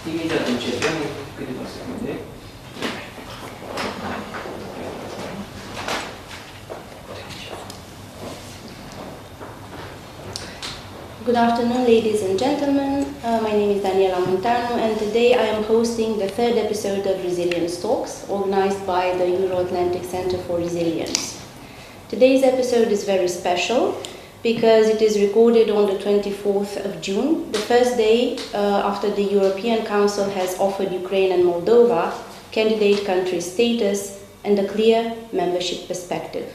Imediat începem, câteva secunde. Good afternoon, ladies and gentlemen. My name is Daniela Montano, and today I am hosting the third episode of Resilience Talks, organized by the Euro-Atlantic Center for Resilience. Today's episode is very special because it is recorded on the 24th of June, the first day after the European Council has offered Ukraine and Moldova candidate country status and a clear membership perspective.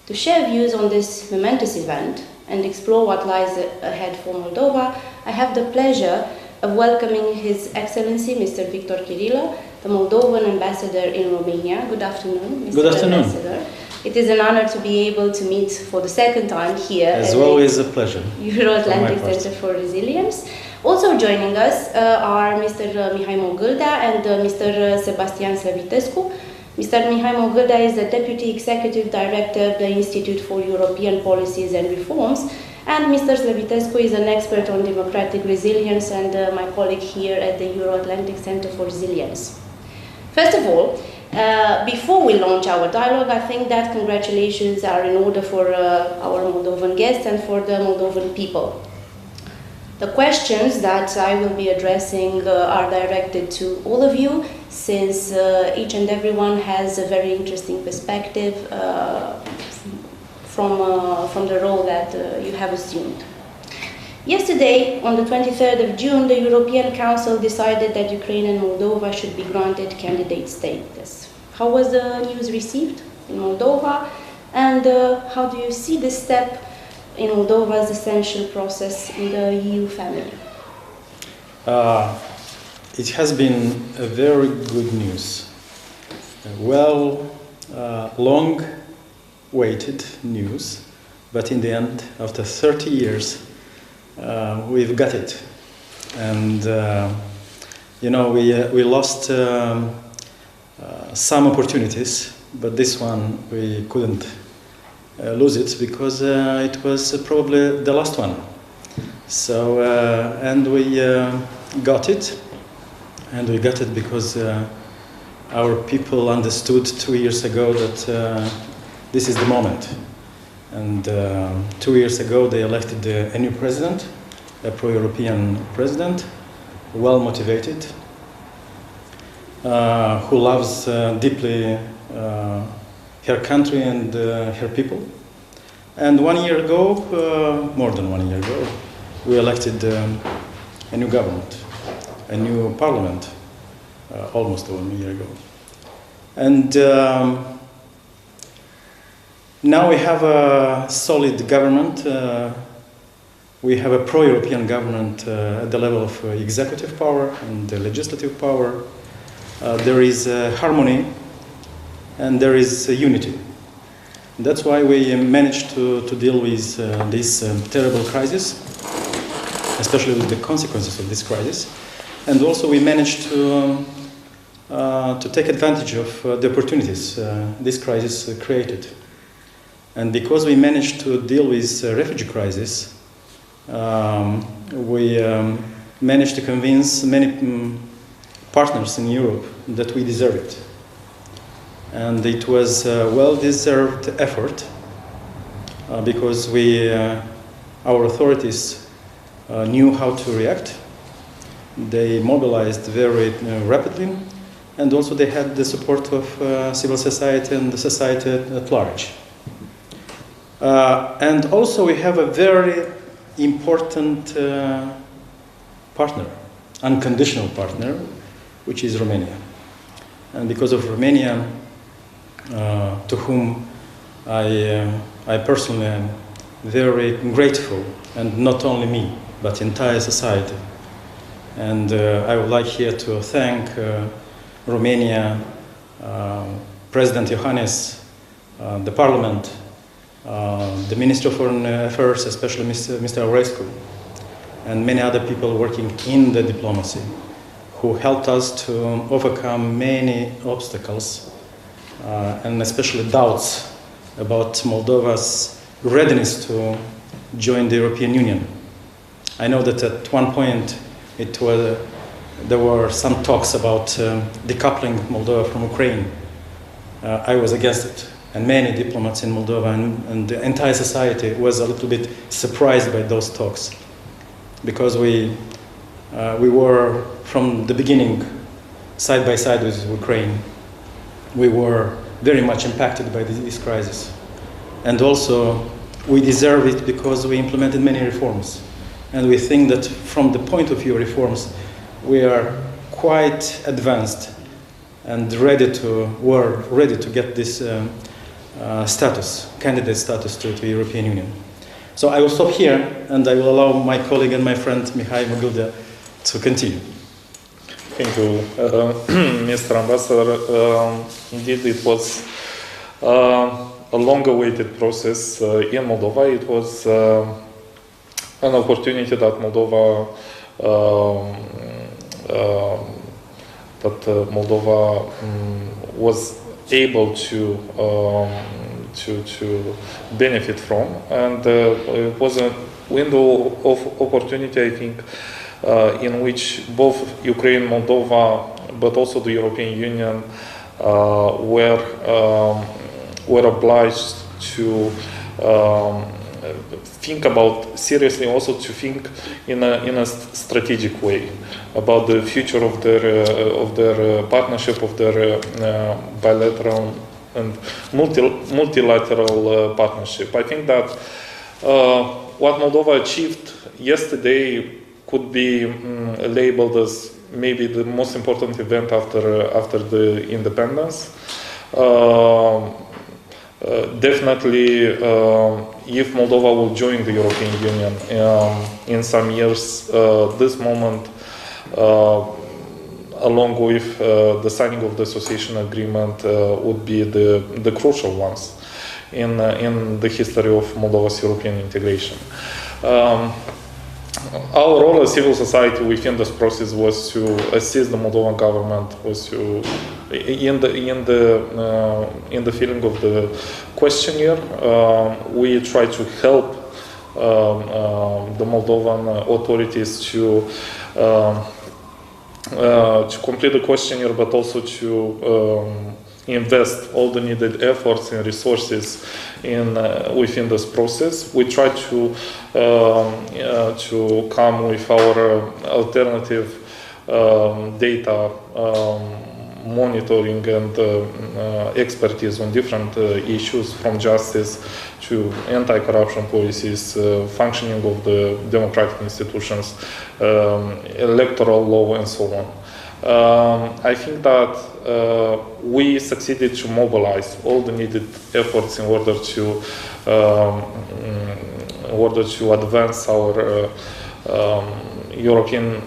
To share views on this momentous event and explore what lies ahead for Moldova, I have the pleasure of welcoming His Excellency Mr. Victor Kirilă, the Moldovan ambassador in Romania. Good afternoon, Mr. Good afternoon. Ambassador. It is an honor to be able to meet for the second time here as always a pleasure. Euro-Atlantic Center for Resilience. Also joining us are Mr. Mihai Mogâldea and Mr. Sebastian Slăvitescu. Mr. Mihai Mogâldea is the Deputy Executive Director of the Institute for European Policies and Reforms, and Mr. Slăvitescu is an expert on democratic resilience and my colleague here at the Euro-Atlantic Center for Resilience. First of all, before we launch our dialogue, I think that congratulations are in order for our Moldovan guests and for the Moldovan people. The questions that I will be addressing are directed to all of you, since each and everyone has a very interesting perspective from the role that you have assumed. Yesterday, on the 23rd of June, the European Council decided that Ukraine and Moldova should be granted candidate status. How was the news received in Moldova, and how do you see this step in Moldova's essential process in the EU family? It has been a very good news. Long-waited news, but in the end, after 30 years, we've got it. And, we lost some opportunities, but this one we couldn't lose it because it was probably the last one. So, and we got it, and we got it because our people understood 2 years ago that this is the moment. And 2 years ago they elected a new president, a pro-European president, well motivated, who loves deeply her country and her people. And 1 year ago, more than 1 year ago, we elected a new government, a new parliament, almost 1 year ago. And now we have a solid government. We have a pro-European government at the level of executive power and the legislative power. There is harmony and there is unity. That's why we managed to deal with this terrible crisis, especially with the consequences of this crisis. And also we managed to take advantage of the opportunities this crisis created. And because we managed to deal with the refugee crisis, we managed to convince many partners in Europe that we deserve it. And it was a well-deserved effort because our authorities knew how to react. They mobilized very rapidly, and also they had the support of civil society and the society at large. And also we have a very important partner, unconditional partner, which is Romania. And because of Romania, to whom I personally am very grateful, and not only me, but entire society. And I would like here to thank Romania, President Iohannis, the Parliament, the Minister of Foreign Affairs, especially Mr. Aurescu, and many other people working in the diplomacy, who helped us to overcome many obstacles, and especially doubts about Moldova's readiness to join the European Union. I know that at one point it there were some talks about decoupling Moldova from Ukraine. I was against it, and many diplomats in Moldova and the entire society was a little bit surprised by those talks, because we were from the beginning side by side with Ukraine. We were very much impacted by this crisis, and also we deserve it because we implemented many reforms, and we think that from the point of view of reforms, we are quite advanced and ready to get this candidate status to the European Union. So I will stop here, and I will allow my colleague and my friend Mihai Mogilda to continue. Thank you, Mr. Ambassador. Indeed, it was a long-awaited process in Moldova. It was an opportunity that Moldova was able to benefit from, and it was a window of opportunity, I think, in which both Ukraine, Moldova, but also the European Union were obliged to think about seriously, also to think in a strategic way about the future of their partnership, of their bilateral and multilateral partnership. I think that what Moldova achieved yesterday could be labeled as maybe the most important event after the independence. Definitely, if Moldova will join the European Union in some years, this moment, along with the signing of the association agreement, would be the crucial ones in the history of Moldova's European integration. Our role as civil society within this process was to assist the Moldovan government, was to in the filling of the questionnaire. We try to help the Moldovan authorities to complete the questionnaire, but also to invest all the needed efforts and resources within this process. We try to come with our alternative data monitoring and expertise on different issues, from justice to anti-corruption policies, functioning of the democratic institutions, electoral law, and so on. I think that we succeeded to mobilize all the needed efforts in order to advance our European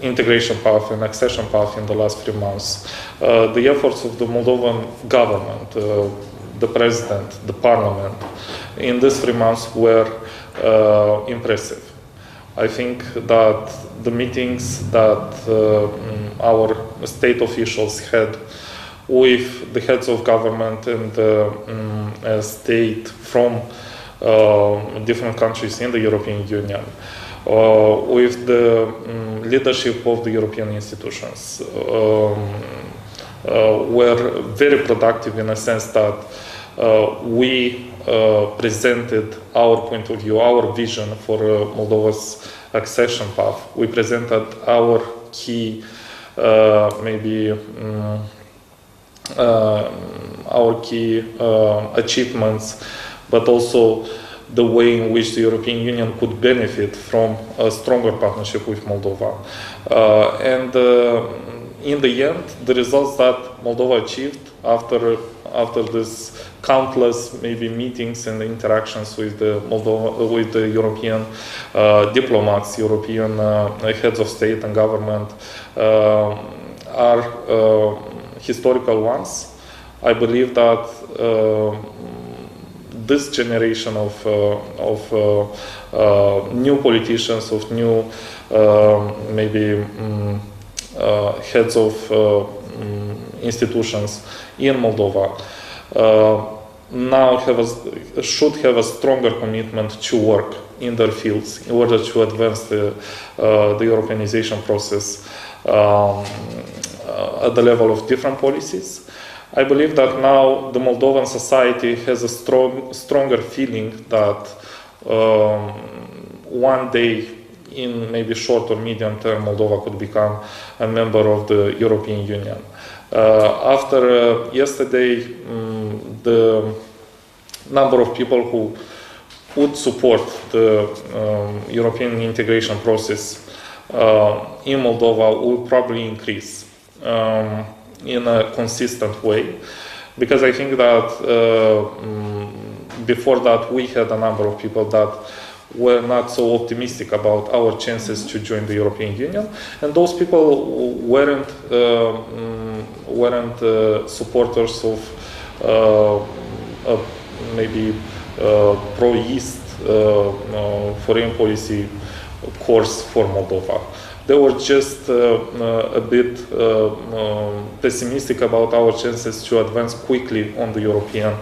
integration path and accession path in the last 3 months. The efforts of the Moldovan government, the president, the parliament, in these 3 months were impressive. I think that the meetings that our state officials had with the heads of government and state from different countries in the European Union, with the leadership of the European institutions, were very productive in a sense that we presented our point of view, our vision for Moldova's accession path. We presented our key, achievements, but also the way in which the European Union could benefit from a stronger partnership with Moldova. And in the end, the results that Moldova achieved after this countless meetings and interactions with the European diplomats, European heads of state and government, are historical ones. I believe that this generation of new politicians, of new heads of institutions in Moldova now should have a stronger commitment to work in their fields in order to advance the Europeanization process at the level of different policies. I believe that now the Moldovan society has a stronger feeling that one day, in maybe short or medium term, Moldova could become a member of the European Union. After yesterday, the number of people who would support the European integration process in Moldova will probably increase in a consistent way, because I think that before that we had a number of people that were not so optimistic about our chances to join the European Union, and those people weren't supporters of maybe pro-East foreign policy course for Moldova. They were just a bit pessimistic about our chances to advance quickly on the European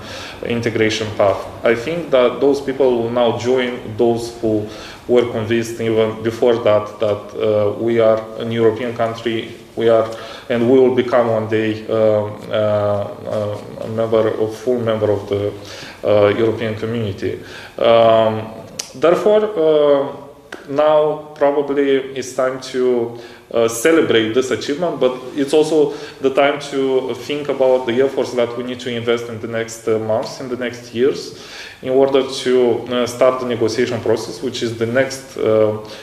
integration path. I think that those people will now join those who were convinced even before that we are a European country, and we will become one day a full member of the European community. Therefore, now probably it's time to celebrate this achievement, but it's also the time to think about the efforts that we need to invest in the next months, in the next years, in order to start the negotiation process, which is the next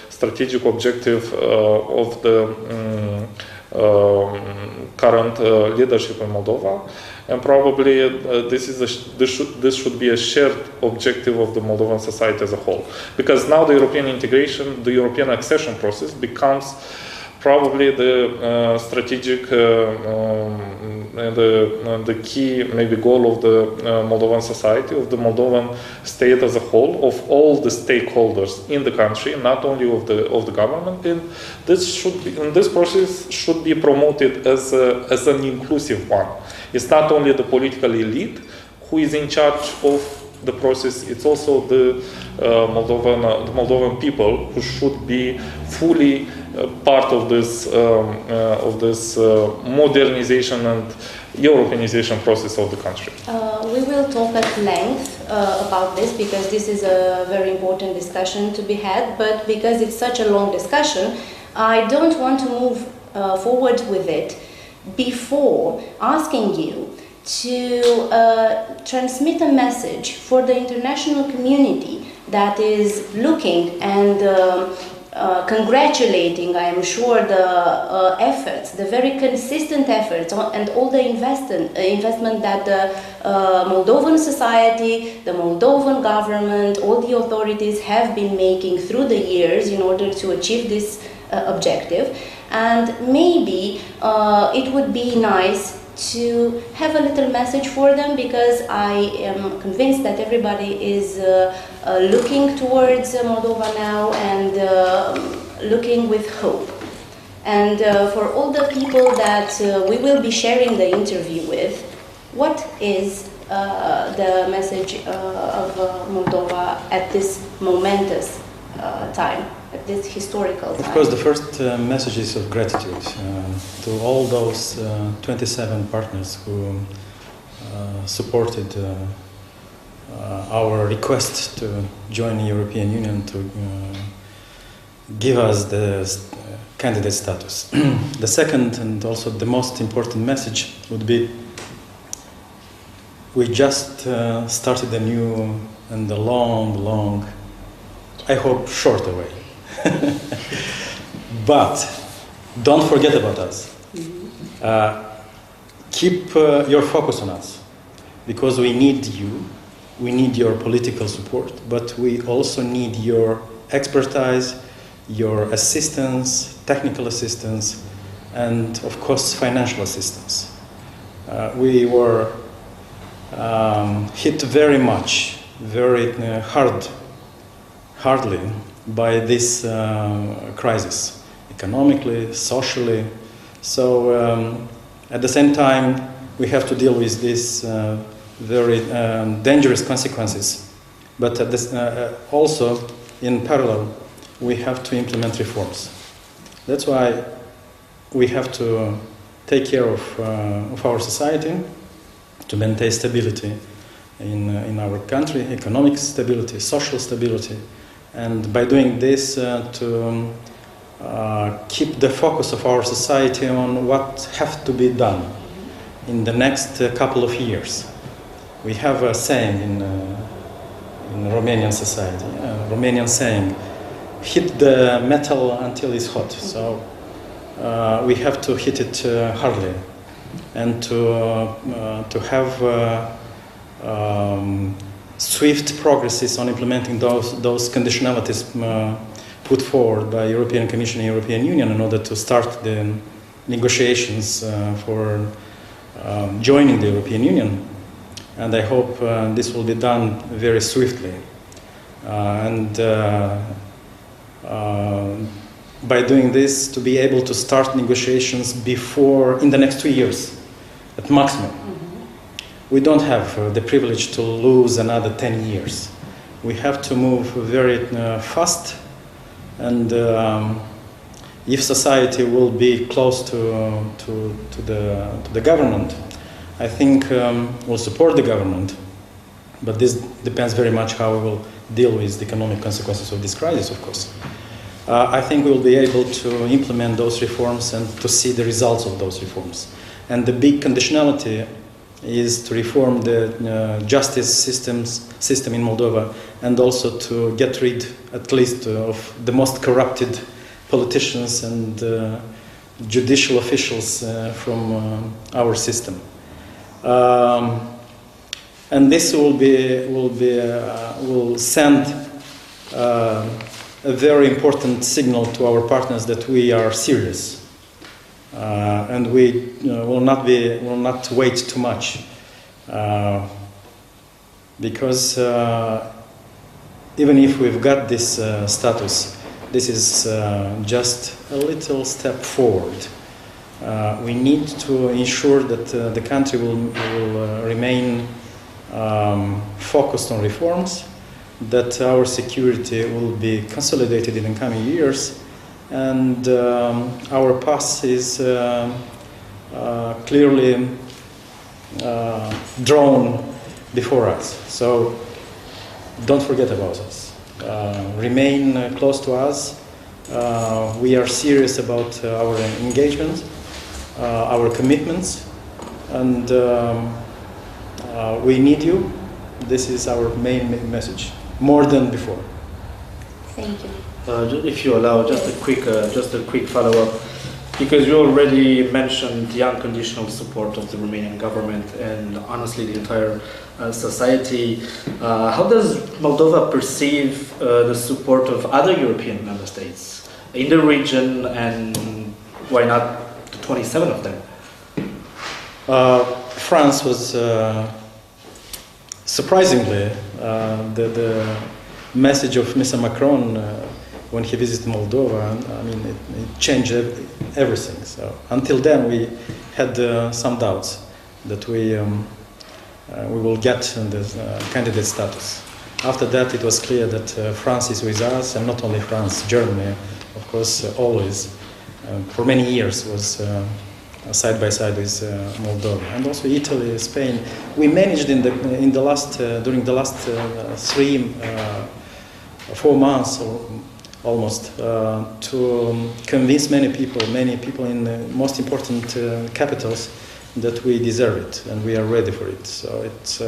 strategic objective of the current leadership in Moldova. And probably this should be a shared objective of the Moldovan society as a whole. Because now the European integration, the European accession process becomes probably the strategic and the key maybe goal of the Moldovan society, of the Moldovan state as a whole, of all the stakeholders in the country, not only of the government. And this process should be promoted as an inclusive one. It's not only the political elite who is in charge of the process, it's also the Moldovan people who should be fully part of this modernization and Europeanization process of the country. We will talk at length about this, because this is a very important discussion to be had, but because it's such a long discussion, I don't want to move forward with it before asking you to transmit a message for the international community that is looking and congratulating, I am sure, the efforts, the very consistent efforts and all the investment that the Moldovan society, the Moldovan government, all the authorities have been making through the years in order to achieve this objective. And maybe it would be nice to have a little message for them, because I am convinced that everybody is looking towards Moldova now and looking with hope. And for all the people that we will be sharing the interview with, what is the message of Moldova at this momentous time? At this historical time? Of course, the first message is of gratitude to all those 27 partners who supported our request to join the European Union, to give us the candidate status. The second and also the most important message would be, we just started a new and a long, I hope, short way. But don't forget about us. Keep your focus on us, because we need you. We need your political support, but we also need your expertise, your assistance, technical assistance, and of course financial assistance. We were hit very much, hardly by this crisis, economically, socially. So at the same time, we have to deal with these very dangerous consequences. But also, in parallel, we have to implement reforms. That's why we have to take care of our society, to maintain stability in our country, economic stability, social stability, and by doing this to keep the focus of our society on what has to be done in the next couple of years. We have a saying in Romanian society, Romanian saying, hit the metal until it's hot. So we have to hit it hardly, and to have swift progresses on implementing those conditionalities put forward by European Commission and European Union in order to start the negotiations for joining the European Union. And I hope this will be done very swiftly. By doing this, to be able to start negotiations in the next 2 years, at maximum. We don't have the privilege to lose another 10 years. We have to move very fast, and if society will be close to the government, I think we'll support the government, but this depends very much how we will deal with the economic consequences of this crisis, of course. I think we will be able to implement those reforms and to see the results of those reforms. And the big conditionality is to reform the justice system in Moldova, and also to get rid, at least, of the most corrupted politicians and judicial officials from our system. And this will send a very important signal to our partners that we are serious. And we will not wait too much, because even if we've got this status, this is just a little step forward. We need to ensure that the country will remain focused on reforms, that our security will be consolidated in the coming years, and our path is clearly drawn before us. So don't forget about us. Remain close to us. We are serious about our engagement, our commitments, and we need you. This is our main message, more than before. Thank you. If you allow, just a quick follow-up, because you already mentioned the unconditional support of the Romanian government and honestly the entire society. How does Moldova perceive the support of other European member states in the region, and why not the 27 of them? France was surprisingly the message of Mr. Macron when he visited Moldova. I mean, it changed everything. So until then, we had some doubts that we will get the candidate status. After that, it was clear that France is with us, and not only France, Germany, of course, always, for many years was side by side with Moldova, and also Italy, Spain. We managed during the last 4 months or almost to convince many people in the most important capitals that we deserve it and we are ready for it. So it's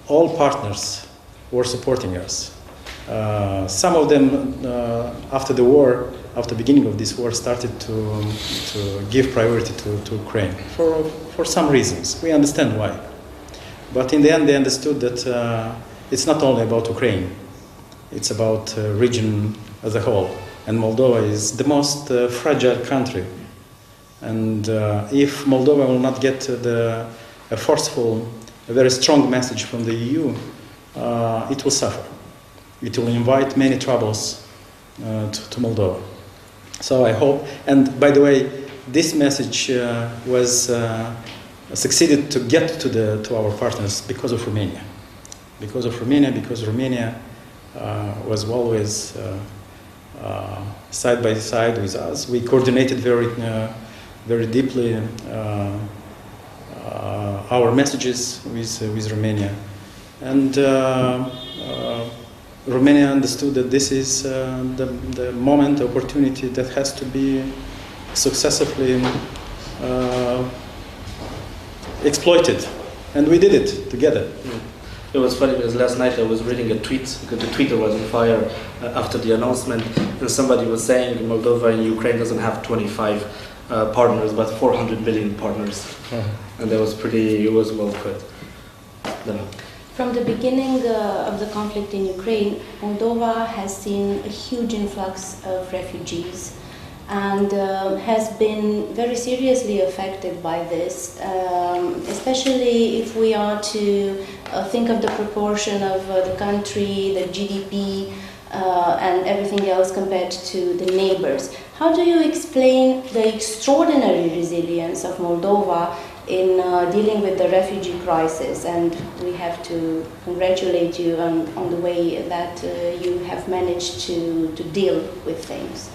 all partners were supporting us. Some of them, after the war, after the beginning of this war, started to give priority to Ukraine for some reasons. We understand why. But in the end, they understood that it's not only about Ukraine. It's about the region as a whole. And Moldova is the most fragile country. And if Moldova will not get a forceful, a very strong message from the EU, it will suffer. It will invite many troubles to Moldova. So I hope, and by the way, this message was succeeded to get to our partners because of Romania. Because Romania was always side by side with us. We coordinated very deeply our messages with Romania, and Romania understood that this is the moment, the opportunity that has to be successfully exploited, and we did it together. It was funny because last night I was reading a tweet, because the Twitter was on fire after the announcement, and somebody was saying Moldova and Ukraine doesn't have 25 partners, but 400 million partners. And that was it was well put. From the beginning of the conflict in Ukraine, Moldova has seen a huge influx of refugees and has been very seriously affected by this, especially if we are to think of the proportion of the country, the GDP, and everything else compared to the neighbors. How do you explain the extraordinary resilience of Moldova in dealing with the refugee crisis? And we have to congratulate you on the way that you have managed to deal with things.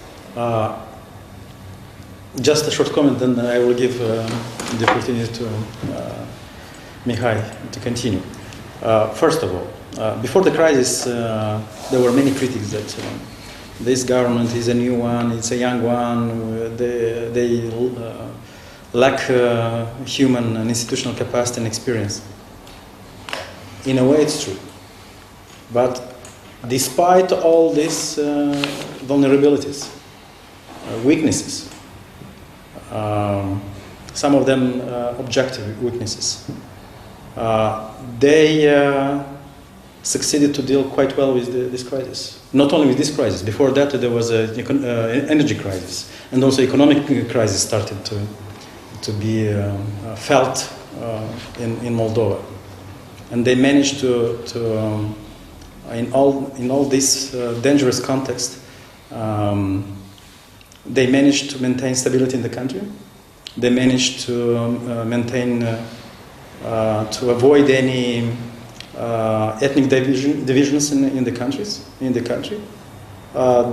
Just a short comment, then I will give the opportunity to Mihai to continue. First of all, before the crisis, there were many critics that this government is a new one, it's a young one, they lack human and institutional capacity and experience. In a way, it's true. But despite all these vulnerabilities, weaknesses, some of them objective weaknesses, they succeeded to deal quite well with this crisis. Not only with this crisis. Before that, there was an energy crisis, and also economic crisis started to be felt in Moldova, and they managed to in all this dangerous context, they managed to maintain stability in the country. They managed to maintain to avoid any ethnic divisions in the country.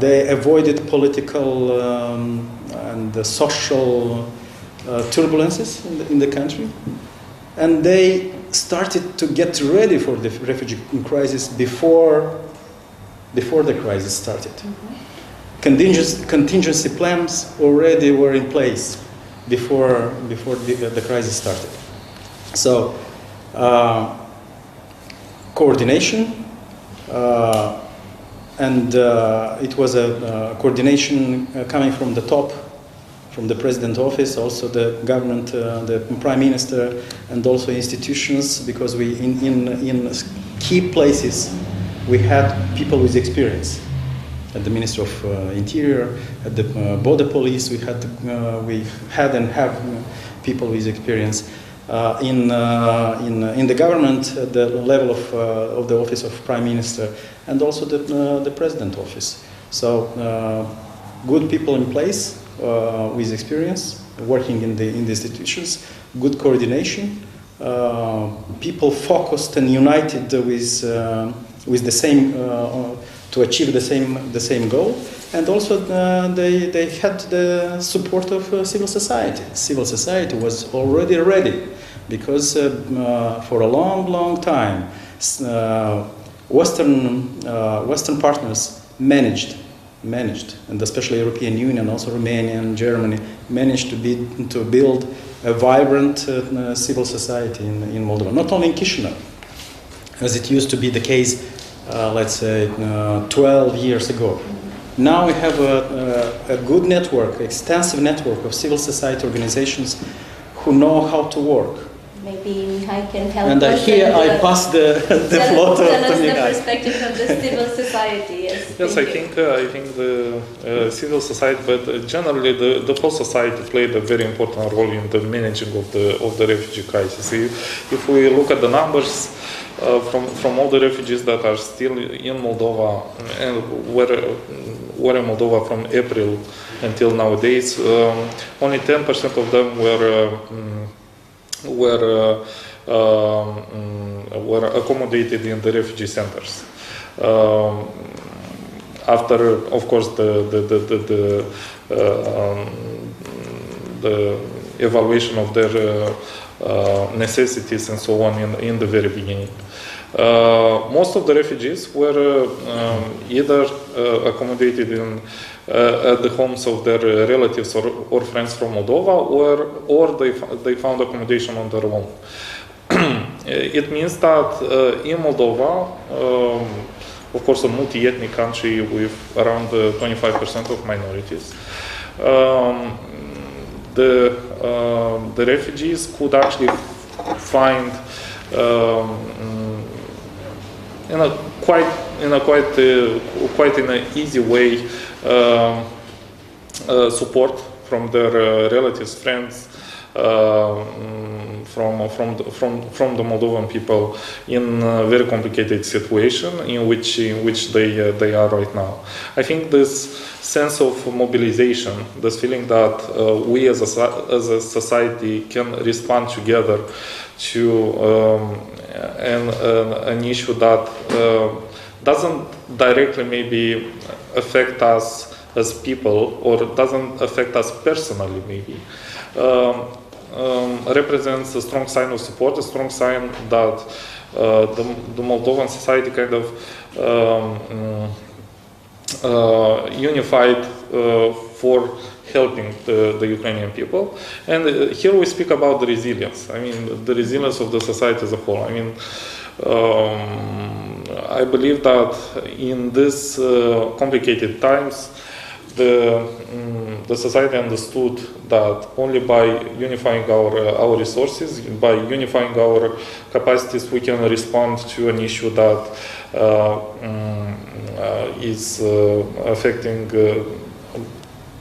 They avoided political and social turbulences in the country, and they started to get ready for the refugee crisis before the crisis started. Contingency plans already were in place before the crisis started. So coordination, and it was a coordination coming from the top, from the president office, also the government, the prime minister, and also institutions, because we in key places we had people with experience. At the Ministry of Interior, at the border police, we had and have people with experience. In the government, at the level of the office of Prime Minister, and also the President office. So good people in place with experience, working in the institutions, good coordination, people focused and united with the same to achieve the same goal, and also they had the support of civil society. Civil society was already ready, because for a long time Western partners managed, and especially European Union, also Romania and Germany, managed to build a vibrant civil society in Moldova. Not only in Chisinau, as it used to be the case, let's say 12 years ago. Now we have a good network, extensive network of civil society organizations who know how to work. Maybe Mihai can help and us. Here I pass the floor to Mihai. Mihai. The perspective of the civil society. Yes, I think the civil society, but generally the whole society played a very important role in the managing of the refugee crisis. If we look at the numbers from all the refugees that are still in Moldova and were in Moldova from April until nowadays, only 10% of them were were accommodated in the refugee centers. After, of course, the evaluation of their necessities and so on in the very beginning. Most of the refugees were either accommodated in at the homes of their relatives or friends from Moldova, or they found accommodation on their own. It means that in Moldova, of course, a multi-ethnic country with around 25% of minorities, the refugees could actually find in a quite in an easy way support from their relatives, friends, from the Moldovan people in a very complicated situation in which they are right now. I think this sense of mobilization, this feeling that we as a society can respond together to an issue that doesn't directly maybe affect us as people, or doesn't affect us personally maybe, represents a strong sign of support, a strong sign that the Moldovan society kind of unified for helping the Ukrainian people. And here we speak about the resilience. I mean, the resilience of the society as a whole. I mean, I believe that in these complicated times, the society understood that only by unifying our resources, by unifying our capacities, we can respond to an issue that is affecting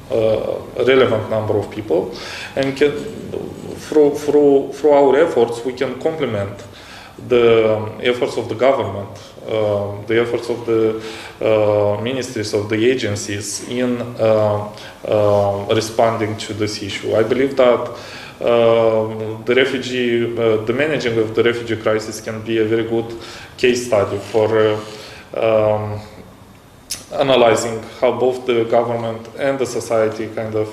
a relevant number of people, and through our efforts we can complement the efforts of the government, the efforts of the ministries, of the agencies in responding to this issue. I believe that the managing of the refugee crisis can be a very good case study for analyzing how both the government and the society kind of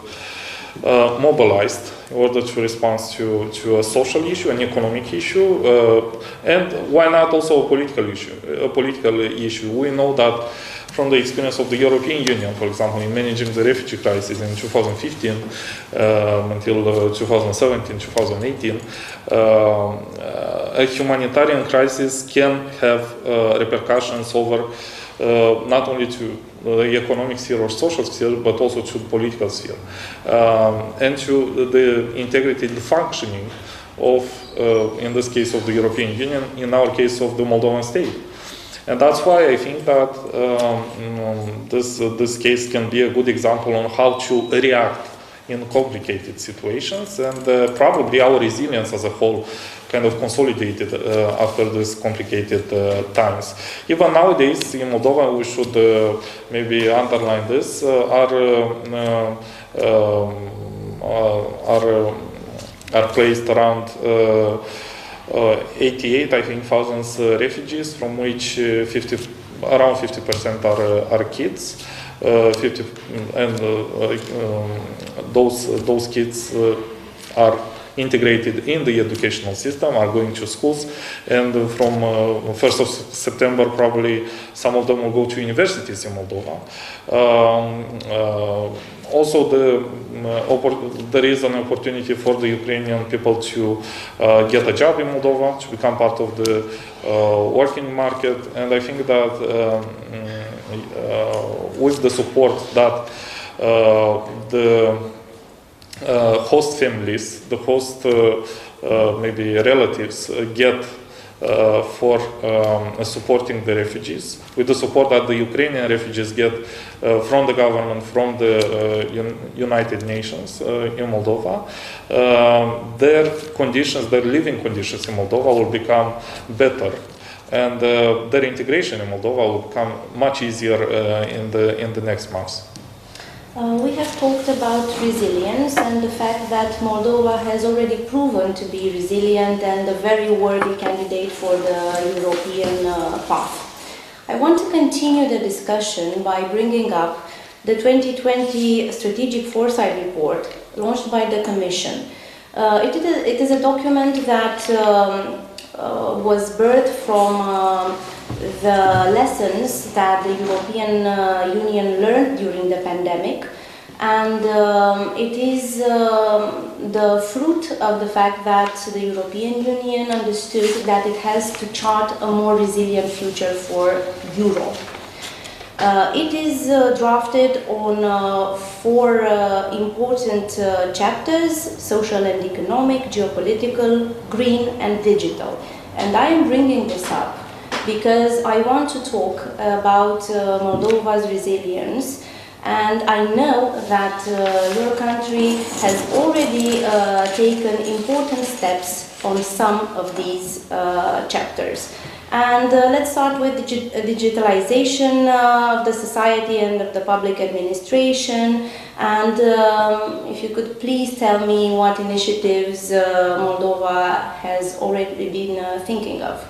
mobilized in order to respond to a social issue, an economic issue, and why not also a political issue. We know that from the experience of the European Union, for example, in managing the refugee crisis in 2015 until 2017, 2018, a humanitarian crisis can have repercussions over not only to the economic sphere or social sphere, but also to the political sphere, and to the integrity, the functioning of, in this case, of the European Union, in our case, of the Moldovan state. And that's why I think that this case can be a good example on how to react in complicated situations, and probably our resilience as a whole kind of consolidated after these complicated times. Even nowadays in Moldova, we should maybe underline this, are placed around 88, I think, thousands refugees, from which around 50% are kids. 50, and those kids are integrated in the educational system, are going to schools, and from 1st of September probably some of them will go to universities in Moldova. Also, there is an opportunity for the Ukrainian people to get a job in Moldova, to become part of the working market, and I think that with the support that the host families, the host maybe relatives get for supporting the refugees, with the support that the Ukrainian refugees get from the government, from the United Nations in Moldova, their conditions, their living conditions in Moldova will become better, and their integration in Moldova will become much easier in the next months. We have talked about resilience and the fact that Moldova has already proven to be resilient and a very worthy candidate for the European path. I want to continue the discussion by bringing up the 2020 Strategic Foresight Report launched by the Commission. It is a document that was birthed from the lessons that the European Union learned during the pandemic, and it is the fruit of the fact that the European Union understood that it has to chart a more resilient future for Europe. It is drafted on four important chapters: social and economic, geopolitical, green and digital. And I am bringing this up because I want to talk about Moldova's resilience, and I know that your country has already taken important steps on some of these chapters. And let's start with digitalization of the society and of the public administration. And if you could please tell me what initiatives Moldova has already been thinking of.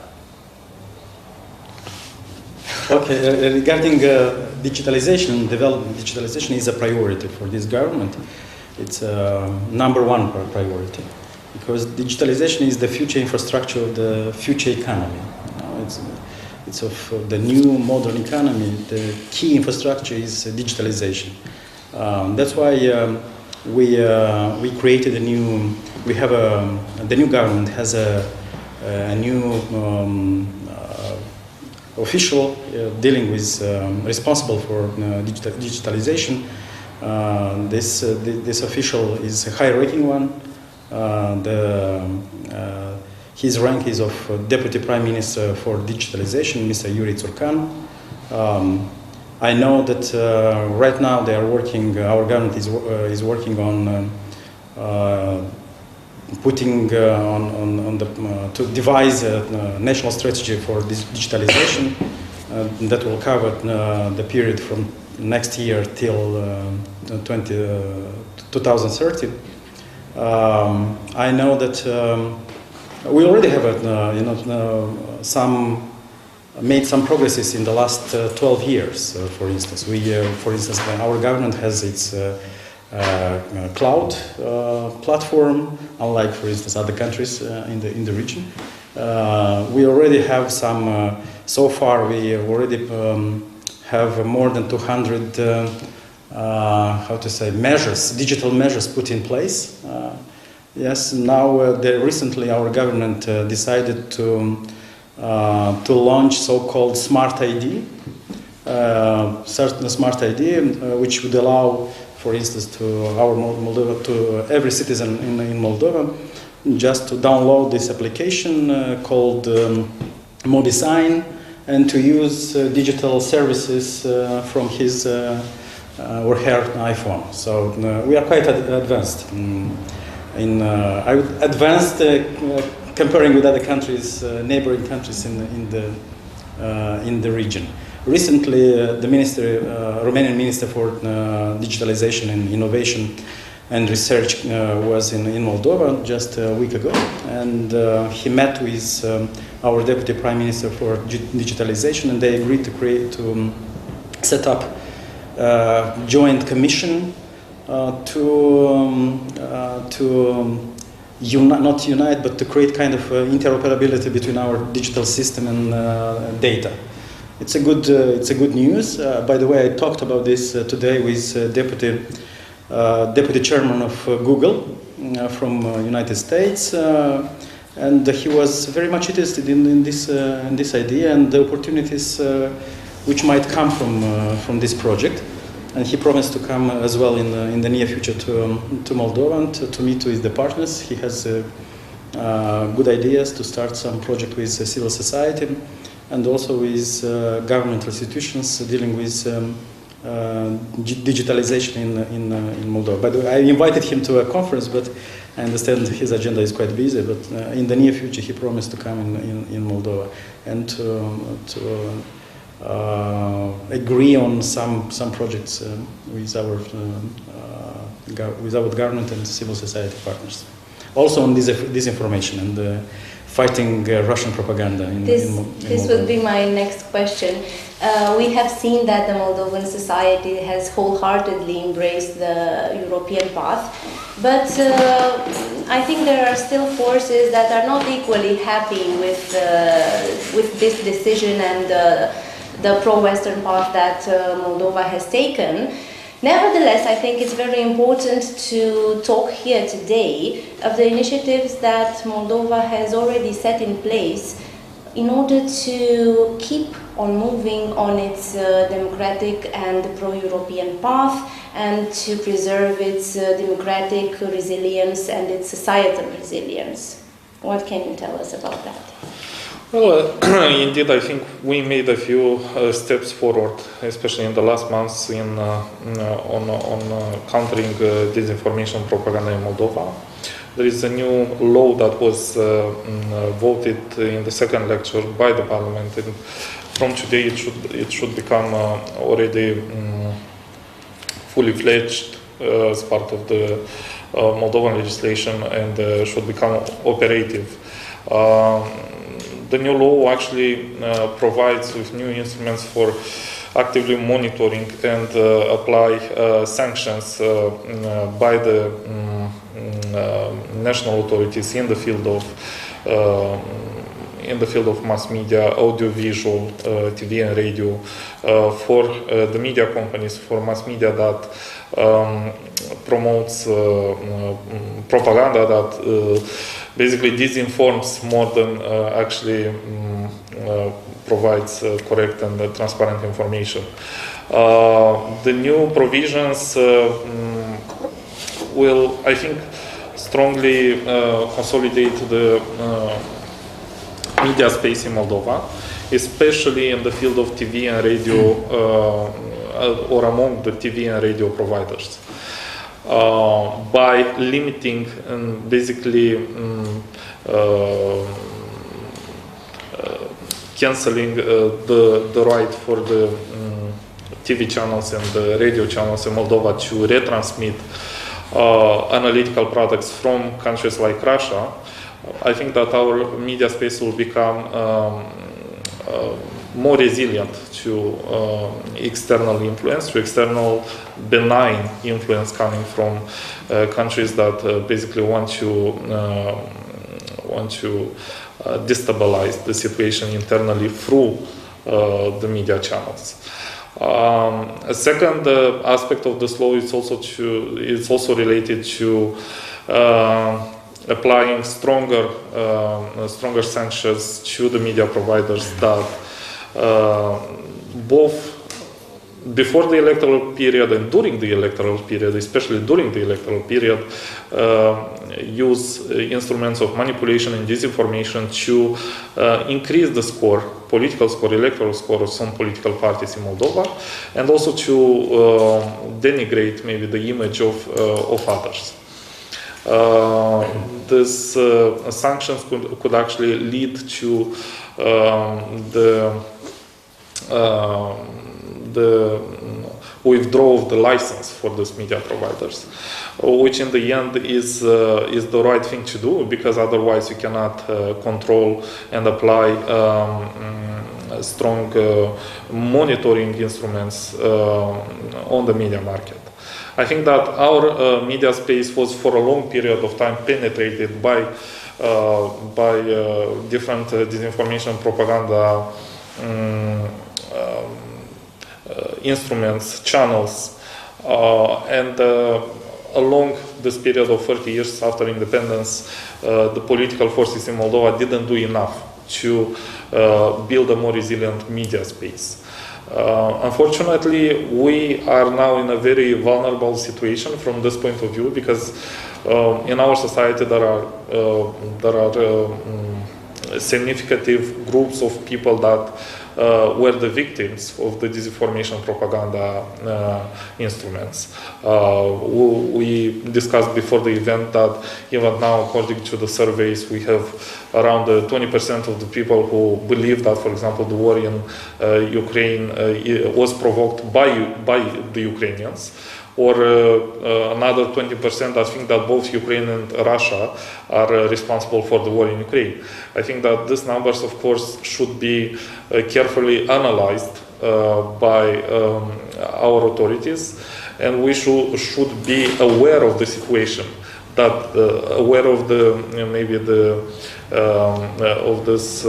Okay, regarding digitalization, development, digitalization is a priority for this government. It's number one priority, because digitalization is the future infrastructure of the future economy. It's of the new modern economy. The key infrastructure is digitalization. That's why we created a new. We have the new government has a new official dealing with responsible for digitalization. This official is a high-ranking one. His rank is of Deputy Prime Minister for Digitalization, Mr. Yuri Tsurkan. I know that right now they are working. Our government is working on putting to devise a national strategy for this digitalization that will cover the period from next year till 2030. I know that we already have made some progresses in the last 12 years. For instance, our government has its cloud platform, unlike, for instance, other countries in the region. We already have some. So far, we already have more than 200 measures, digital measures put in place. Yes, now recently our government decided to launch so-called Smart ID, certain Smart ID, which would allow, for instance, to every citizen in Moldova, just to download this application called MobiSign and to use digital services from his or her iPhone. So we are quite advanced. Advanced comparing with other countries, neighboring countries in the region. Recently, the Romanian Minister for Digitalization and Innovation and Research was in Moldova just a week ago, and he met with our Deputy Prime Minister for Digitalization, and they agreed to set up a joint commission not unite, but to create kind of interoperability between our digital system and data. It's a good news. By the way, I talked about this today with Deputy Chairman of Google from United States, and he was very much interested in this idea and the opportunities which might come from this project. And he promised to come as well in the near future to Moldova and to meet with the partners. He has good ideas to start some project with civil society and also with government institutions dealing with digitalization in Moldova. By the way, I invited him to a conference, but I understand his agenda is quite busy. But in the near future, he promised to come in Moldova and to agree on some projects with our government and civil society partners. Also on disinformation and fighting Russian propaganda in Moldova. This would be my next question. We have seen that the Moldovan society has wholeheartedly embraced the European path, but I think there are still forces that are not equally happy with this decision and the pro-Western path that Moldova has taken. Nevertheless, I think it's very important to talk here today of the initiatives that Moldova has already set in place in order to keep on moving on its democratic and pro-European path and to preserve its democratic resilience and its societal resilience. What can you tell us about that? Well, indeed, I think we made a few steps forward, especially in the last months, on countering disinformation propaganda in Moldova. There is a new law that was voted in the second lecture by the parliament, and from today it should become already fully fledged as part of the Moldovan legislation and should become operative. The new law actually provides with new instruments for actively monitoring and apply sanctions by the national authorities in the field of mass media, audiovisual, TV and radio, for the media companies, for mass media that promotes propaganda that basically disinforms more than actually provides correct and transparent information. The new provisions will, I think, strongly consolidate the media space in Moldova, especially in the field of TV and radio, or among the TV and radio providers, by limiting and basically cancelling the right for the TV channels and the radio channels in Moldova to retransmit analytical products from countries like Russia. I think that our media space will become more resilient to external influence, to external benign influence coming from countries that basically want to destabilize the situation internally through the media channels. A second aspect of this law is also related to applying stronger sanctions to the media providers that both before the electoral period and during the electoral period, especially during the electoral period, use instruments of manipulation and disinformation to increase the score, political score, electoral score of some political parties in Moldova, and also to denigrate maybe the image of others. These sanctions could actually lead to the withdrawal of the license for these media providers, which in the end is the right thing to do, because otherwise you cannot control and apply strong monitoring instruments on the media market. I think that our media space was for a long period of time penetrated by different disinformation propaganda instruments, channels, and along this period of 30 years after independence, the political forces in Moldova didn't do enough to build a more resilient media space. Unfortunately, we are now in a very vulnerable situation from this point of view, because in our society there are significant groups of people that were the victims of the disinformation propaganda instruments. We discussed before the event that even now, according to the surveys, we have around 20% of the people who believe that, for example, the war in Ukraine was provoked by the Ukrainians, or another 20% that think that both Ukraine and Russia are responsible for the war in Ukraine. I think that these numbers, of course, should be carefully analyzed by our authorities, and we should be aware of the situation, that aware of the maybe the of this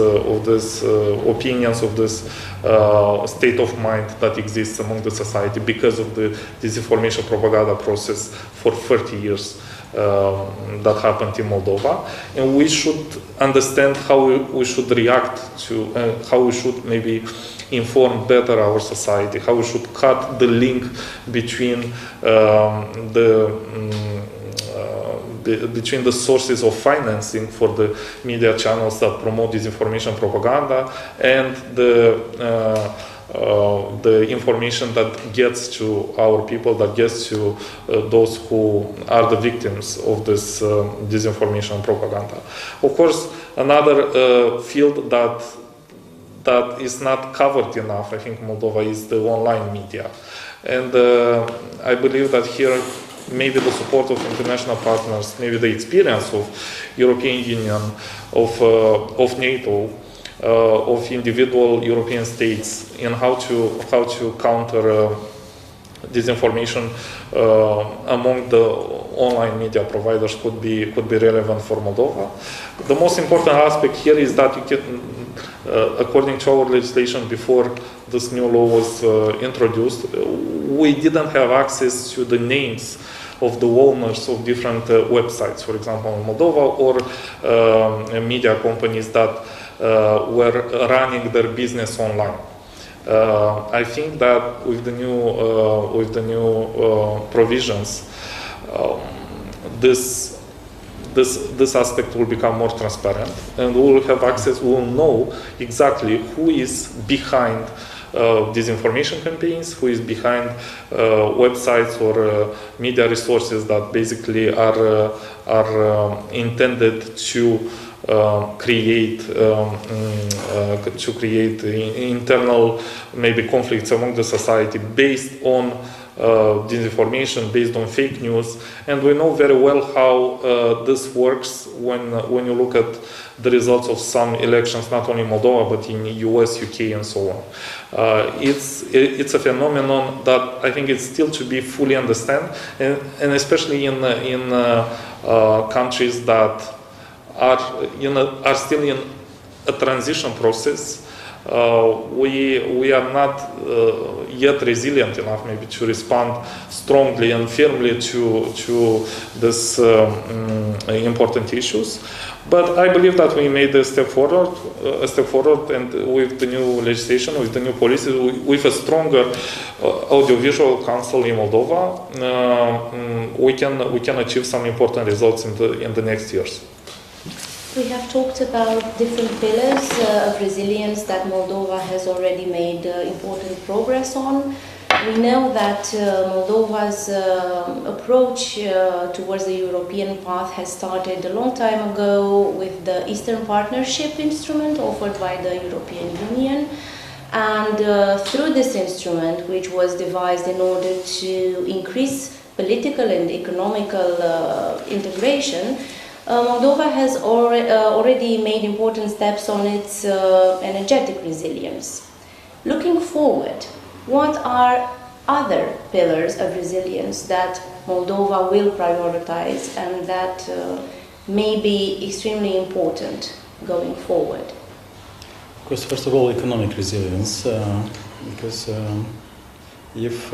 opinions, of this state of mind that exists among the society because of the disinformation propaganda process for 30 years that happened in Moldova, and we should understand how we should react to, how we should maybe inform better our society, how we should cut the link between between the sources of financing for the media channels that promote disinformation propaganda and the information that gets to our people, that gets to those who are the victims of this disinformation propaganda. Of course, another field that is not covered enough, I think, in Moldova, is the online media. And I believe that here maybe the support of international partners, maybe the experience of European Union, of NATO, of individual European states in how to counter disinformation among the online media providers could be relevant for Moldova. The most important aspect here is that you can, according to our legislation before this new law was introduced, we didn't have access to the names of the owners of different websites, for example, in Moldova, or media companies that were running their business online. I think that with the new provisions, this aspect will become more transparent, and we will have access. We will know exactly who is behind disinformation campaigns, who is behind websites or media resources that basically are intended to create internal maybe conflicts among the society based on disinformation, based on fake news. And we know very well how this works when you look at the results of some elections, not only in Moldova, but in the US, UK, and so on. It's a phenomenon that I think it's still to be fully understood, and especially in countries that are still in a transition process. We are not yet resilient enough maybe to respond strongly and firmly to this important issues. But I believe that we made a step forward, and with the new legislation, with the new policies, with a stronger audiovisual council in Moldova, we can achieve some important results in the next years. We have talked about different pillars of resilience that Moldova has already made important progress on. We know that Moldova's approach towards the European path has started a long time ago with the Eastern Partnership instrument offered by the European Union. And through this instrument, which was devised in order to increase political and economical integration, Moldova has already made important steps on its energetic resilience. Looking forward, what are other pillars of resilience that Moldova will prioritize and that may be extremely important going forward? Of course, first of all, economic resilience, because if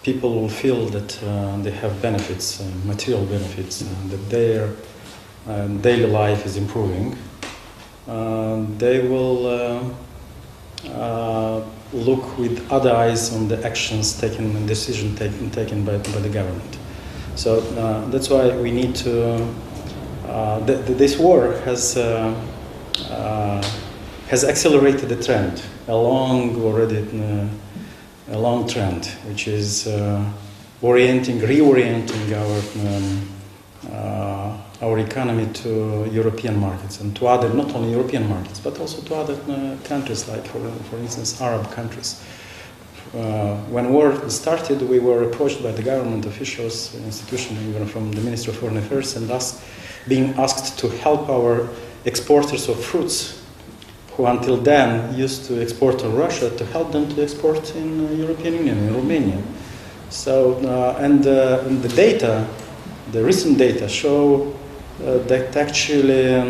people will feel that they have benefits, material benefits, that their daily life is improving, they will look with other eyes on the actions taken and decision taken by the government. So that's why we need to. This war has has accelerated the trend, a long trend, which is reorienting our economy to European markets and to other, not only European markets, but also to other countries, like for instance, Arab countries. When war started, we were approached by the government officials, institutions, even from the Ministry of Foreign Affairs, and being asked to help our exporters of fruits, who until then used to export to Russia, to help them to export in the European Union, in Romania. So, the data, the recent data show that actually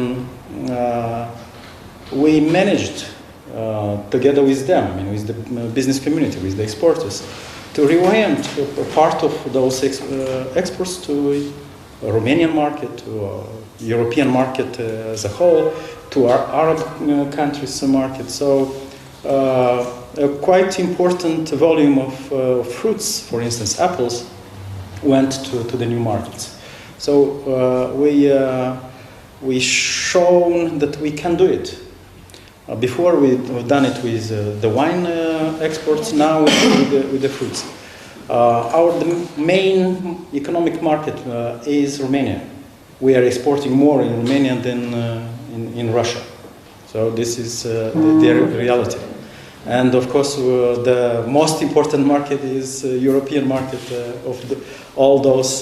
we managed, together with them, with the business community, with the exporters, to reorient a part of those exports to a Romanian market, to a European market as a whole, to our Arab countries market. So a quite important volume of fruits, for instance apples, went to the new markets. So we shown that we can do it. Before we've done it with the wine exports, now with the fruits. The main economic market is Romania. We are exporting more in Romania than in Russia. So this is the reality. And of course, the most important market is European market of all those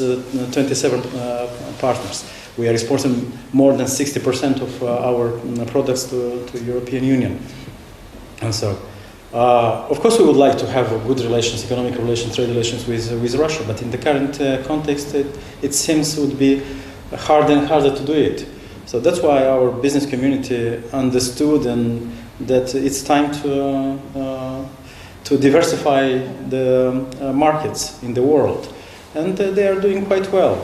27 partners. We are exporting more than 60% of our products to European Union. And so, of course, we would like to have good relations, economic relations, trade relations with Russia, but in the current context, it seems would be harder and harder to do it. So that's why our business community understood that it's time to diversify the markets in the world. And they are doing quite well.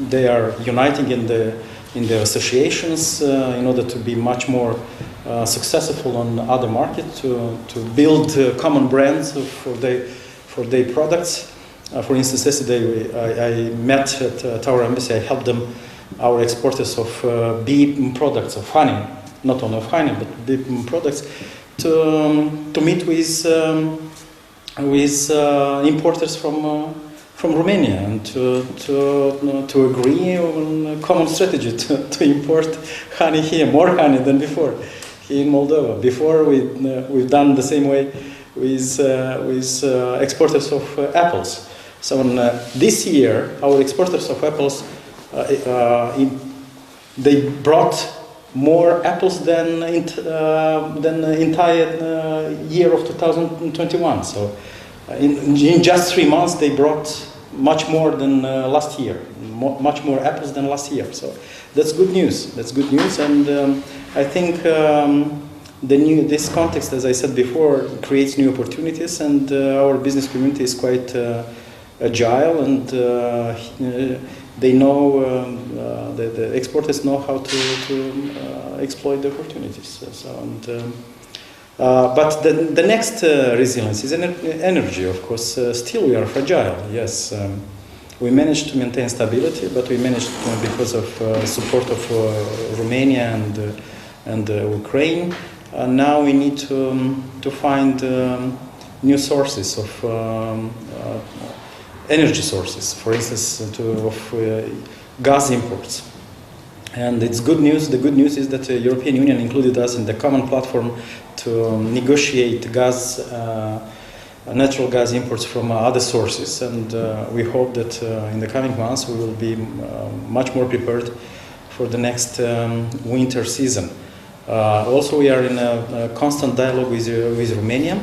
They are uniting in the associations in order to be much more successful on other markets, to build common brands for their products. For instance, yesterday I met at our embassy. I helped them, our exporters of bee products, of honey, not only of honey but bee products, to meet with importers from Romania and to agree on a common strategy to import honey here, more honey than before here in Moldova. Before we've done the same way with exporters of apples. So this year, our exporters of apples, they brought more apples than the entire year of 2021. So in just 3 months, they brought much more than last year, much more apples than last year. So that's good news. That's good news, and I think this context, as I said before, creates new opportunities, and our business community is quite agile, and they know the exporters know how to exploit the opportunities. But the next resilience is energy, of course. Still we are fragile, yes. We managed to maintain stability, but we managed because of support of Romania and Ukraine. Now we need to find new sources of energy sources, for instance, of gas imports. And it's good news. The good news is that the European Union included us in the common platform to negotiate natural gas imports from other sources. And we hope that in the coming months we will be much more prepared for the next winter season. Also, we are in a constant dialogue with Romania.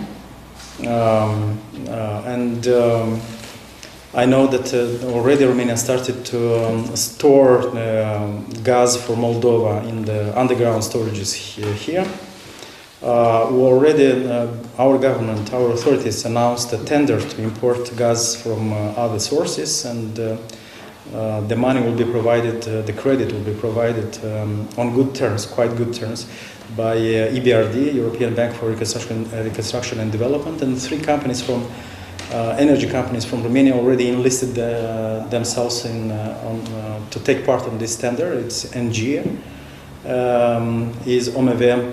I know that already Romania started to store gas for Moldova in the underground storages here. Already our government, our authorities announced a tender to import gas from other sources, and the money will be provided, the credit will be provided on good terms, quite good terms, by EBRD, European Bank for Reconstruction and Development, and 3 companies from energy companies from Romania already enlisted themselves to take part in this tender. It's NG, is OMV,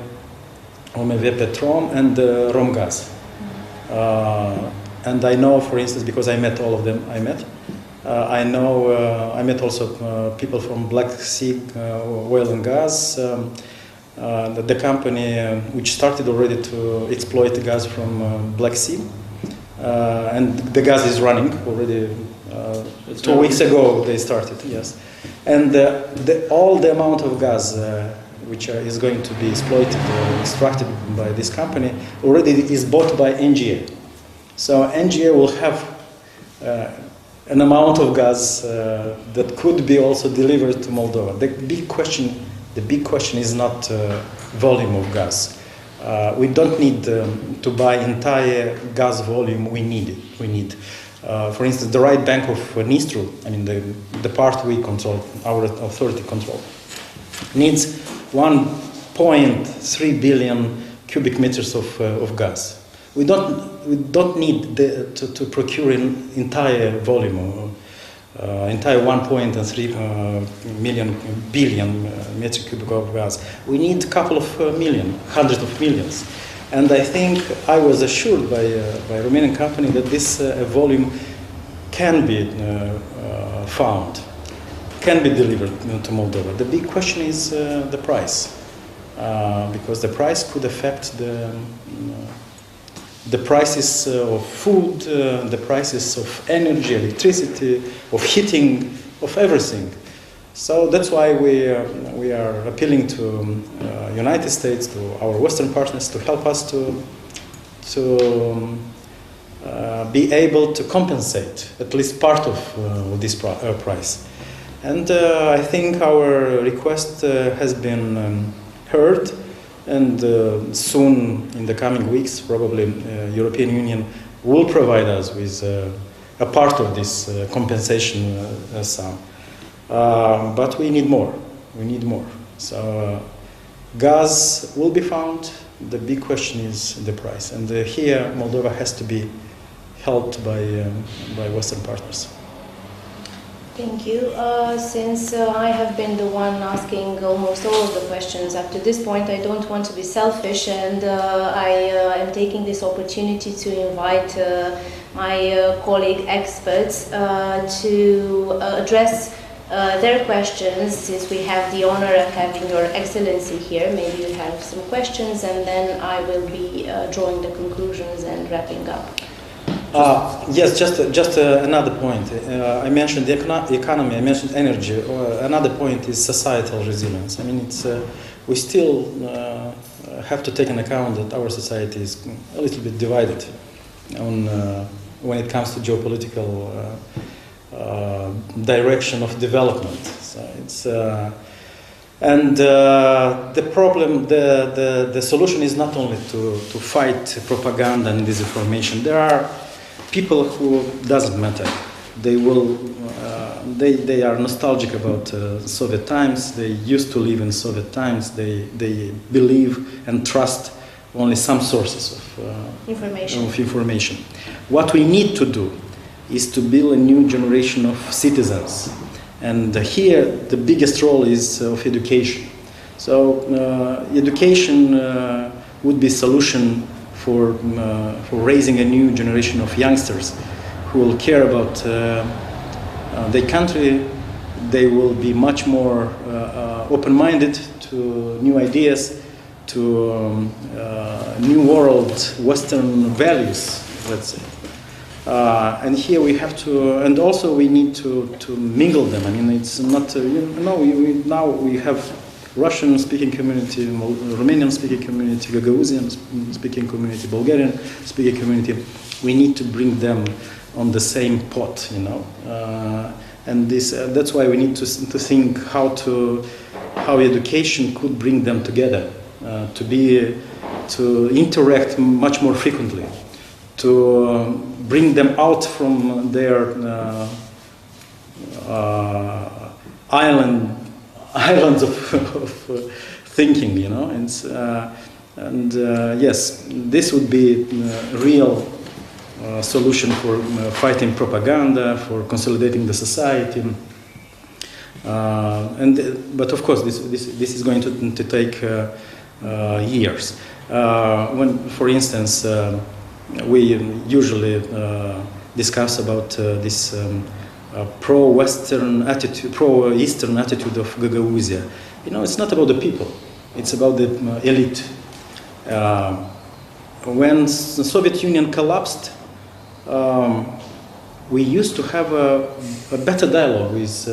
OMV Petrom and Romgaz. And I know, for instance, because I met all of them, I met also people from Black Sea Oil and Gas, the company which started already to exploit the gas from Black Sea. And the gas is running already. 2 weeks ago they started, yes. And all the amount of gas which is going to be exploited or extracted by this company already is bought by NGA. So NGA will have an amount of gas that could be also delivered to Moldova. The big question is not volume of gas. We don't need to buy entire gas volume. We need, for instance, the right bank of Nistru. I mean, the part we control, our authority control, needs 1.3 billion cubic meters of gas. We don't need to procure an entire volume, entire 1.3 billion metric cubic of gas. We need a couple of million, hundreds of millions. And I think I was assured by a Romanian company that this volume can be found, can be delivered to Moldova. The big question is the price, because the price could affect the prices of food, the prices of energy, electricity, of heating, of everything. So that's why we are appealing to United States, to our Western partners, to help us to be able to compensate at least part of this price. And I think our request has been heard. And soon, in the coming weeks, probably European Union will provide us with a part of this compensation sum. But we need more. We need more. So gas will be found. The big question is the price. And here, Moldova has to be helped by Western partners. Thank you. Since I have been the one asking almost all of the questions up to this point, I don't want to be selfish, and I am taking this opportunity to invite my colleague experts to address their questions, since we have the honor of having Your Excellency here. Maybe you have some questions, and then I will be drawing the conclusions and wrapping up. Yes, just another point. I mentioned the economy, I mentioned energy. Another point is societal resilience. I mean, we still have to take into account that our society is a little bit divided when it comes to geopolitical direction of development. So it's and the problem, the solution is not only to fight propaganda and disinformation. There are people who doesn't matter. They will, they are nostalgic about Soviet times. They used to live in Soviet times. They believe and trust only some sources of information. What we need to do is to build a new generation of citizens, and here the biggest role is of education. So education would be a solution for raising a new generation of youngsters who will care about their country. They will be much more open-minded to new ideas, to new world, Western values, let's say. And here we have to, and also we need to mingle them. I mean, it's not, now we have Russian-speaking community, Romanian-speaking community, Gagauzien-speaking community, Bulgarian-speaking community. We need to bring them on the same pot, and that's why we need to think how education could bring them together, to interact much more frequently, to bring them out from their islands of thinking, and yes, this would be a real solution for fighting propaganda, for consolidating the society. But of course, this is going to take years. When, for instance, we usually discuss about this pro-Western attitude, pro-Eastern attitude of Gagauzia. You know, it's not about the people; it's about the elite. When the Soviet Union collapsed, we used to have a better dialogue with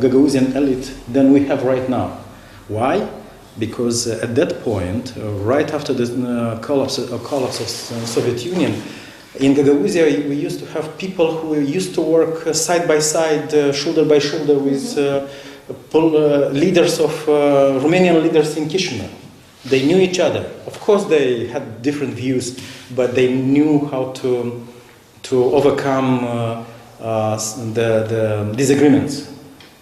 Gagauzian elite than we have right now. Why? Because at that point, right after the collapse of the Soviet Union, in Gagauzia we used to have people who used to work side by side, shoulder by shoulder with leaders of Romanian leaders in Chisinau. They knew each other. Of course, they had different views, but they knew how to overcome the disagreements.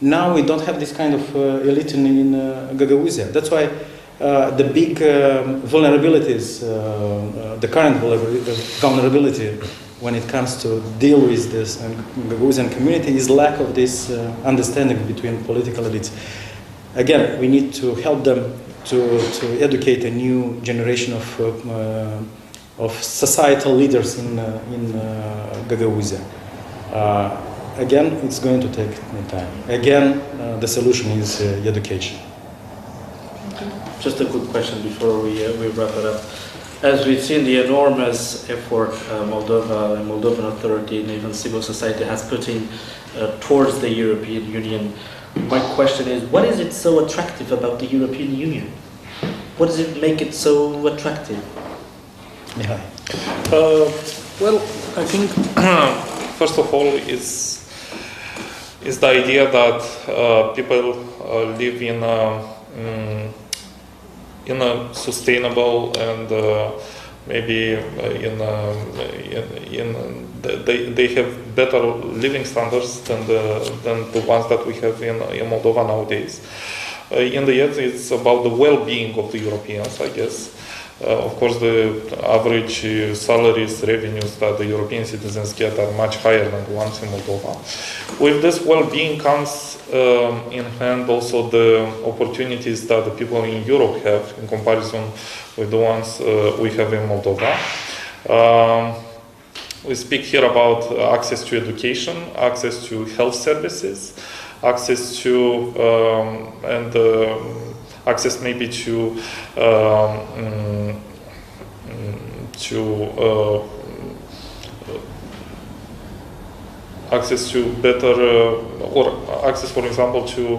Now we don't have this kind of elite in Gagauzia. That's why the big vulnerabilities, the current vulnerability when it comes to deal with this Gagauzian community is lack of this understanding between political elites. Again, we need to help them to educate a new generation of societal leaders in Gagauzia. Again, it's going to take time. Again, the solution is education. Just a quick question before we wrap it up. As we've seen the enormous effort Moldova and Moldovan authority and even civil society has put in towards the European Union, my question is, what is it so attractive about the European Union? What does it make it so attractive? Yeah. Well, I think first of all is the idea that people live in a sustainable and maybe they have better living standards than the ones that we have in Moldova nowadays. In the end, it's about the well-being of the Europeans, I guess. Of course, the average salaries, revenues that the European citizens get are much higher than the ones in Moldova. With this well-being comes in hand also the opportunities that the people in Europe have in comparison with the ones we have in Moldova. We speak here about access to education, access to health services, access to access maybe to access to better or access, for example, to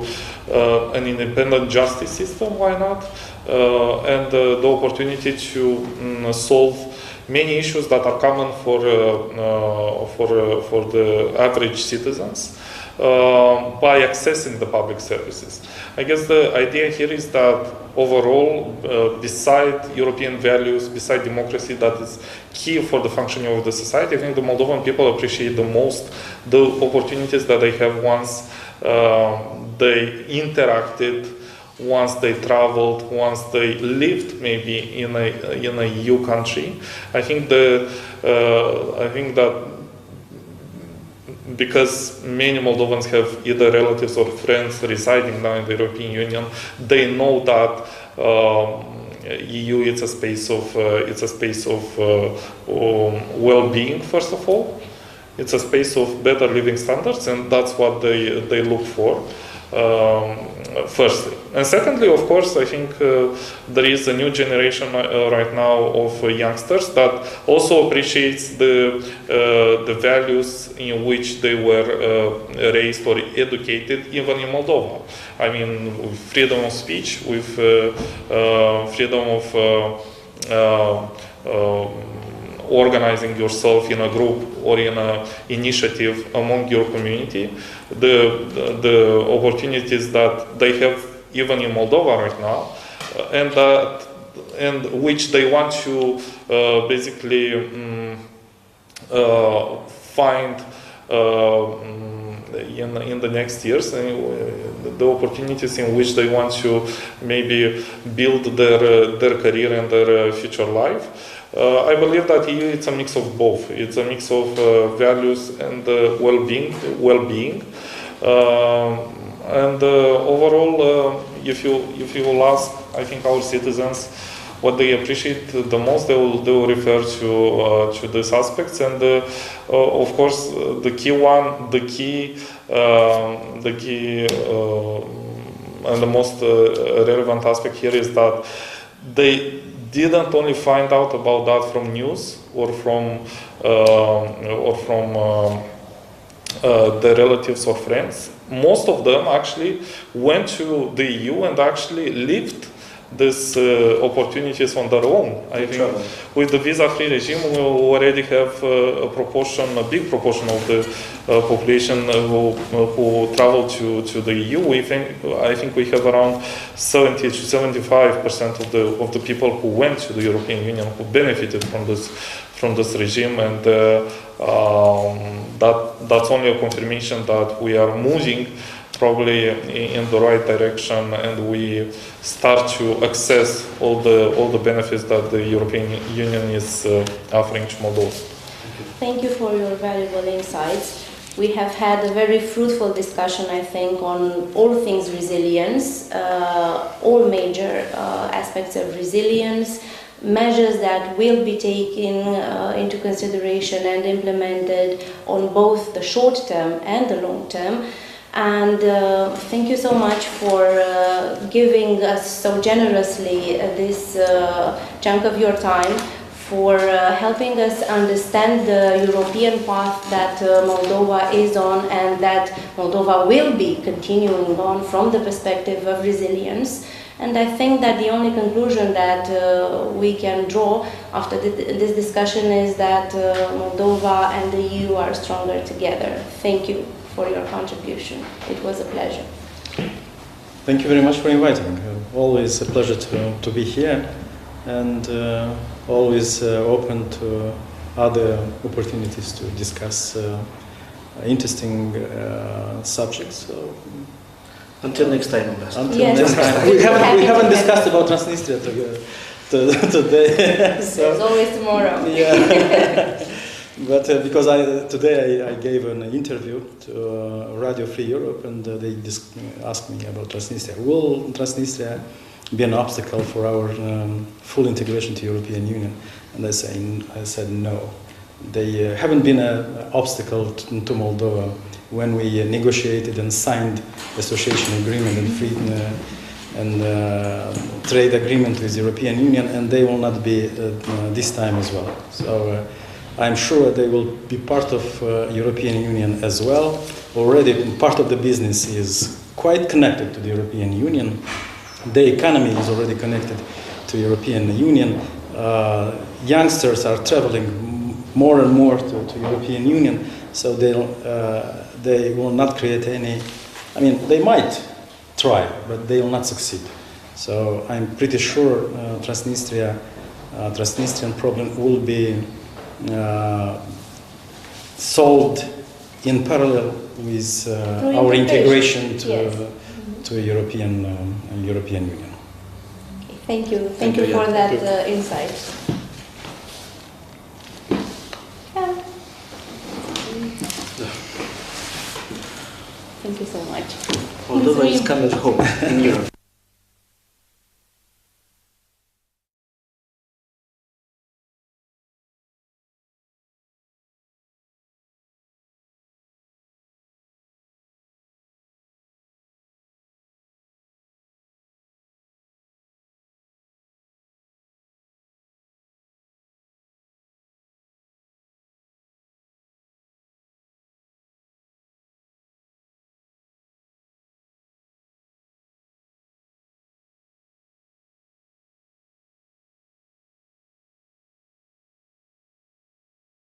an independent justice system. Why not? And the opportunity to solve many issues that are common for the average citizens by accessing the public services. I guess the idea here is that overall, beside European values, beside democracy, that is key for the functioning of the society. I think the Moldovan people appreciate the most the opportunities that they have once they interacted, once they traveled, once they lived maybe in a EU country. I think that because many Moldovans have either relatives or friends residing now in the European Union, they know that EU it's a space of well-being. First of all, it's a space of better living standards, and that's what they look for. Firstly, and secondly, of course, I think there is a new generation right now of youngsters that also appreciates the values in which they were raised or educated, even in Moldova. I mean, with freedom of speech, with freedom of organizing yourself in a group or in an initiative among your community, the opportunities that they have even in Moldova right now, and which they want to basically find in the next years, and the opportunities in which they want to maybe build their career and their future life. I believe that EU it's a mix of both. It's a mix of values and well-being. And overall, if you will ask, I think our citizens what they appreciate the most, they will refer to these aspects. And of course, the key and the most relevant aspect here is that they didn't only find out about that from news or from their relatives or friends. Most of them actually went to the EU and actually lived these opportunities on their own. I think with the visa-free regime, we already have a big proportion of the population who travel to the EU. I think we have around 70 to 75% of the people who went to the European Union who benefited from this regime, and that's only a confirmation that we are moving probably in the right direction, and we start to access all the benefits that the European Union is offering to Moldova. Thank you for your valuable insights. We have had a very fruitful discussion, I think, on all things resilience, all major aspects of resilience, measures that will be taken into consideration and implemented on both the short term and the long term. And thank you so much for giving us so generously this chunk of your time, for helping us understand the European path that Moldova is on and that Moldova will be continuing on from the perspective of resilience. And I think that the only conclusion that we can draw after this discussion is that Moldova and the EU are stronger together. Thank you for your contribution. It was a pleasure. Thank you very much for inviting me. Always a pleasure to be here, and always open to other opportunities to discuss interesting subjects. So, until next time, Ambassador. Until next time. We haven't discussed about Transnistria today. So, there's always tomorrow. Yeah. But because today I gave an interview to Radio Free Europe, and they asked me about Transnistria. Will Transnistria be an obstacle for our full integration to European Union? And I said no. They haven't been an obstacle to Moldova when we negotiated and signed association agreement and free trade agreement with the European Union, and they will not be this time as well. So I'm sure they will be part of European Union as well. Already part of the business is quite connected to the European Union. The economy is already connected to European Union. Youngsters are traveling more and more to European Union, so they will not create any, I mean, they might try, but they will not succeed. So I'm pretty sure Transnistrian problem will be solved in parallel with our integration to European Union. Okay, thank you for that insight. Thank you so much. Moldova is coming home in Europe.